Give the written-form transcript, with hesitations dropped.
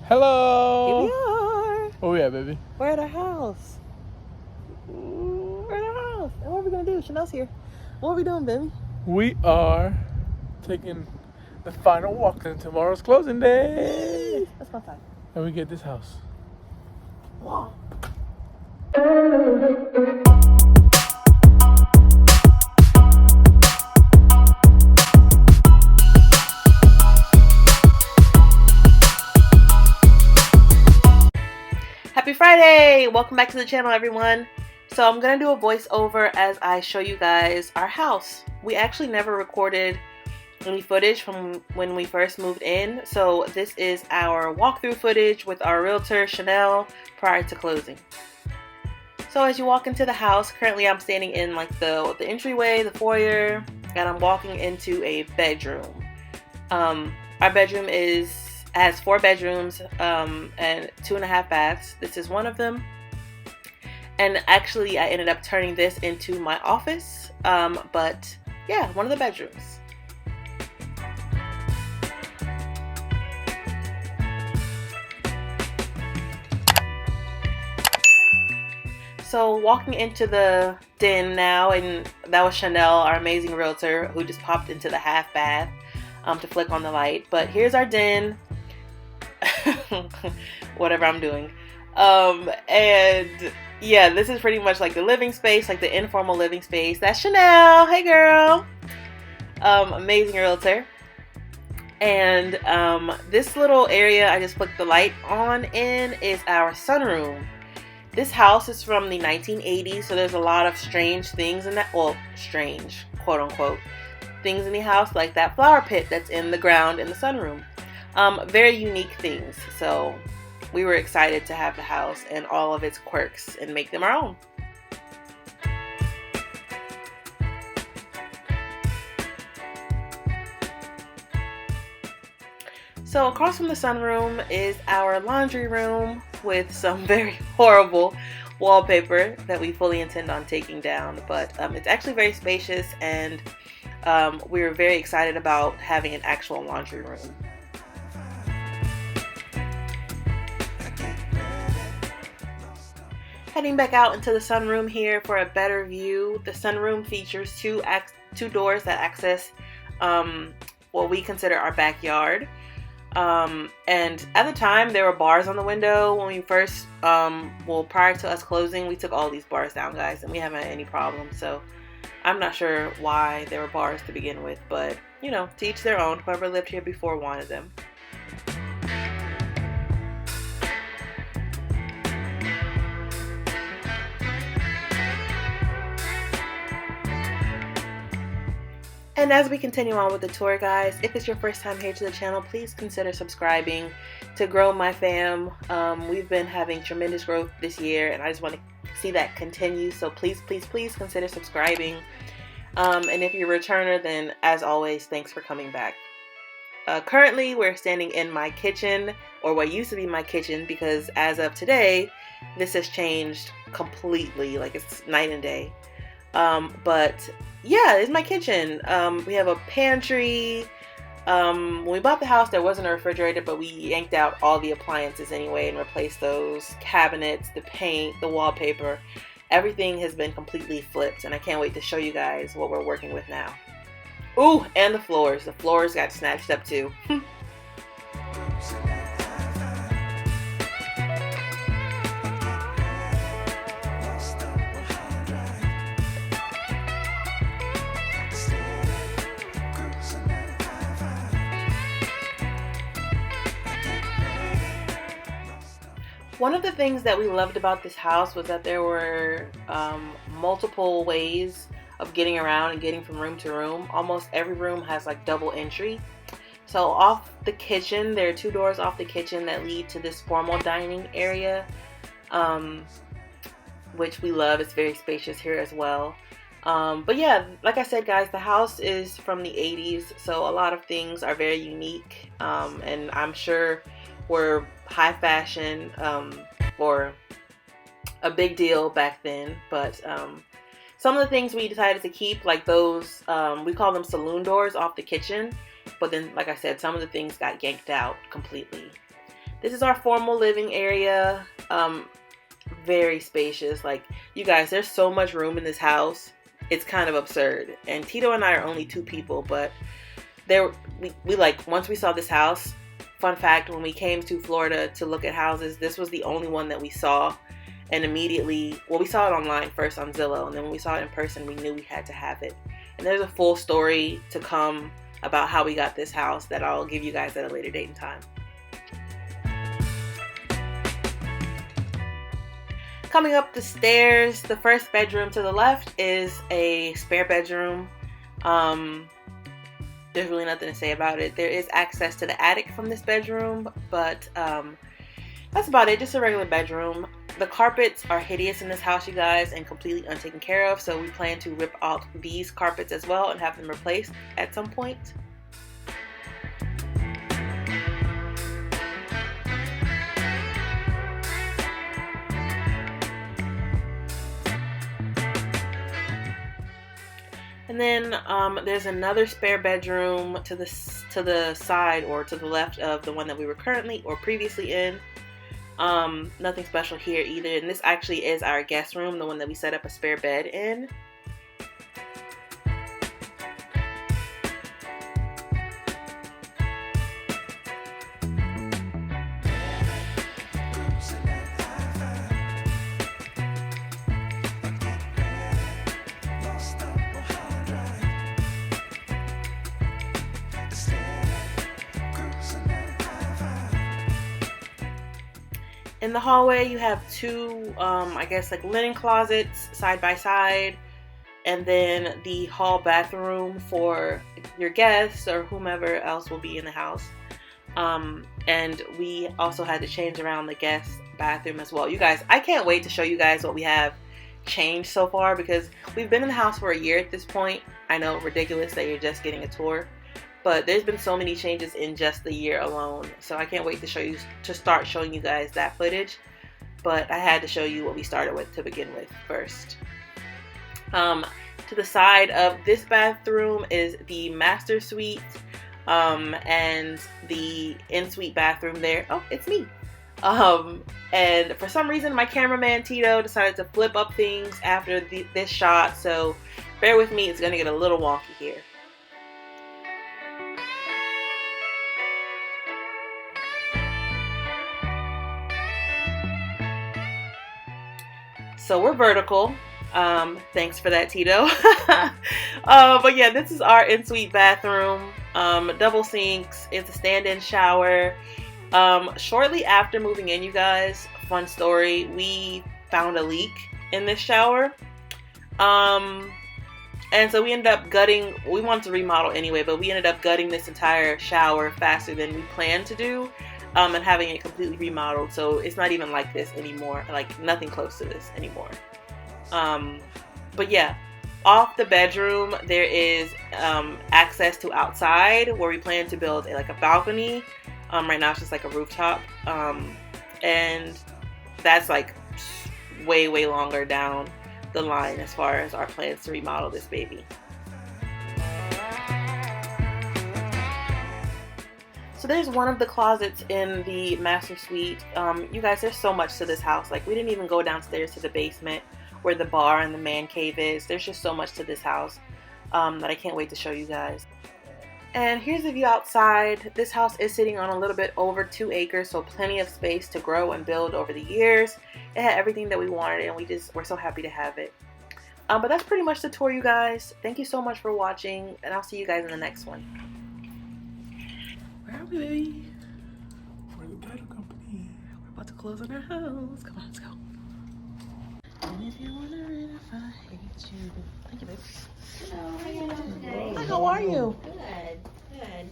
Hello. Here we are. Where we at, baby? We're at our house. We're at our house. And what are we gonna do? Chanel's here. What are we doing, baby? We are taking the final walk in tomorrow's closing day. Let's go outside. And we get this house. Wow. Happy Friday! Welcome back to the channel, everyone. So I'm gonna do a voiceover as I show you guys our house. We actually never recorded any footage from when we first moved in, so this is our walkthrough footage with our realtor Chanel prior to closing. So as you walk into the house, currently I'm standing in like the entryway, the foyer, and I'm walking into a bedroom. Our bedroom has 4 bedrooms and 2.5 baths. This is one of them. And actually I ended up turning this into my office. But yeah, one of the bedrooms. So walking into the den now, and that was Chanel, our amazing realtor, who just popped into the half bath to flick on the light. But here's our den. Whatever I'm doing. And yeah, this is pretty much like the living space, like the informal living space. That's Chanel. Hey girl. Amazing realtor. And this little area I just flicked the light on in is our sunroom. This house is from the 1980s, so there's a lot of strange things in that, well, strange, quote unquote, things in the house, like that flower pit that's in the ground in the sunroom. Very unique things. So we were excited to have the house and all of its quirks and make them our own. So across from the sunroom is our laundry room with some very horrible wallpaper that we fully intend on taking down. But it's actually very spacious, and we were very excited about having an actual laundry room. Heading back out into the sunroom here for a better view. The sunroom features two doors that access what we consider our backyard. And at the time there were bars on the window when we first, prior to us closing, we took all these bars down, guys, and we haven't had any problems. So I'm not sure why there were bars to begin with, but you know, to each their own. Whoever lived here before wanted them. And as we continue on with the tour, guys, if it's your first time here to the channel, please consider subscribing to grow my fam. We've been having tremendous growth this year, and I just want to see that continue. So please, please, please consider subscribing. And if you're a returner, then as always, thanks for coming back. Currently, we're standing in my kitchen, or what used to be my kitchen, because as of today, this has changed completely. Like, it's night and day. But yeah, it's my kitchen. We have a pantry. When we bought the house, there wasn't a refrigerator, but we yanked out all the appliances anyway and replaced those cabinets, the paint, the wallpaper. Everything has been completely flipped, and I can't wait to show you guys what we're working with now. Ooh, and the floors. The floors got snatched up too. One of the things that we loved about this house was that there were multiple ways of getting around and getting from room to room. Almost every room has like double entry. So off the kitchen, there are 2 doors off the kitchen that lead to this formal dining area, which we love. It's very spacious here as well. But yeah, like I said, guys, the house is from the 80s, so a lot of things are very unique, and I'm sure were high fashion or a big deal back then. But some of the things we decided to keep, like those, we call them saloon doors off the kitchen, but then, like I said, some of the things got yanked out completely. This is our formal living area. Very spacious. Like, you guys, there's so much room in this house. It's kind of absurd. And Tito and I are only 2 people, but we like, once we saw this house, fun fact, when we came to Florida to look at houses, this was the only one that we saw. And immediately, well, we saw it online first on Zillow, and then when we saw it in person, we knew we had to have it. And there's a full story to come about how we got this house that I'll give you guys at a later date and time. Coming up the stairs, the first bedroom to the left is a spare bedroom. There's really nothing to say about it. There is access to the attic from this bedroom, but that's about it. Just a regular bedroom. The carpets are hideous in this house, you guys, and completely untaken care of. So we plan to rip out these carpets as well and have them replaced at some point. And then there's another spare bedroom to the side or to the left of the one that we were currently or previously in. Nothing special here either. And this actually is our guest room, the one that we set up a spare bed in. In the hallway, you have 2, I guess, like linen closets side by side, and then the hall bathroom for your guests or whomever else will be in the house. And we also had to change around the guest bathroom as well. You guys, I can't wait to show you guys what we have changed so far, because we've been in the house for a year at this point. I know, ridiculous that you're just getting a tour. But there's been so many changes in just the year alone. So I can't wait to start showing you guys that footage. But I had to show you what we started with to begin with first. To the side of this bathroom is the master suite. And the in-suite bathroom there. Oh, it's me. And for some reason, my cameraman Tito decided to flip up things after this shot. So bear with me, it's going to get a little wonky here. So we're vertical. Thanks for that, Tito. But yeah, this is our in-suite bathroom. Double sinks. It's a stand-in shower. Shortly after moving in, you guys, fun story, we found a leak in this shower. And so we ended up gutting, we wanted to remodel anyway, but we ended up gutting this entire shower faster than we planned to do. And having it completely remodeled, so it's not even like this anymore, like nothing close to this anymore. But yeah, off the bedroom there is access to outside where we plan to build like a balcony. Right now it's just like a rooftop, and that's like way longer down the line as far as our plans to remodel this baby. So there's one of the closets in the master suite. You guys, there's so much to this house. Like, we didn't even go downstairs to the basement where the bar and the man cave is. There's just so much to this house that I can't wait to show you guys. And here's the view outside. This house is sitting on a little bit over 2 acres, so plenty of space to grow and build over the years. It had everything that we wanted, and we're so happy to have it. But that's pretty much the tour, you guys. Thank you so much for watching, and I'll see you guys in the next one. Where are we, baby? For the title company. We're about to close on our house. Come on, let's go. And if you wanna read if I hate you. Thank you, babe. Hello, how are you doing today? Hi, how are you? Good, good.